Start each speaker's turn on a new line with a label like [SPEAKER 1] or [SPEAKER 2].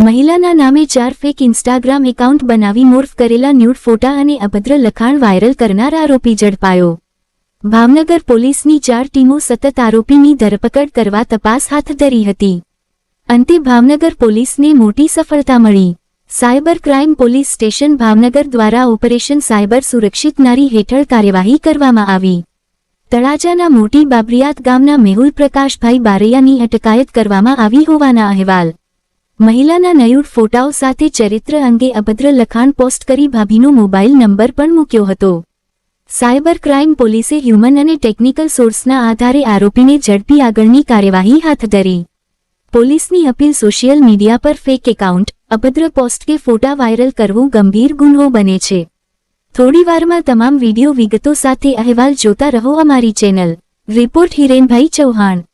[SPEAKER 1] મહિલાના નામે 4 fake Instagram account બનાવી મોર્ફ કરેલા ન્યૂડ ફોટા અને અભદ્ર લખાણ વાયરલ કરનાર આરોપી ઝડપાયો। ભાવનગર પોલીસની 4 ટીમો સતત આરોપીની ધરપકડ કરવા તપાસ હાથ ધરી હતી। અંતે ભાવનગર પોલીસને મોટી સફળતા મળી। Cyber crime police station Bhavnagar દ્વારા ઓપરેશન સાયબર સુરક્ષિત નારી હેઠળ કાર્યવાહી કરવામાં આવી। તળાજાના મોટી બાબરિયાત ગામના મેહુલ પ્રકાશભાઈ બારૈયાની અટકાયત કરવામાં આવી હોવાના અહેવાલ। મહિલાના ન્યૂડ ફોટાઓ સાથે ચરિત્ર અંગે અભદ્ર લખાણ પોસ્ટ કરી ભાભીનો મોબાઈલ નંબર પણ મૂક્યો હતો। સાયબર ક્રાઇમ પોલીસે હ્યુમન અને ટેકનિકલ સોર્સના આધારે આરોપીને ઝડપી આગળની કાર્યવાહી હાથ ધરી। પોલીસની અપીલ સોશિયલ મીડિયા પર ફેક એકાઉન્ટ, અભદ્ર પોસ્ટ કે ફોટા વાયરલ કરવું ગંભીર ગુન્હો બને છે। થોડીવારમાં તમામ વિડીયો વિગતો સાથે અહેવાલ જોતા રહો અમારી ચેનલ। રિપોર્ટ હિરેનભાઈ ચૌહાણ।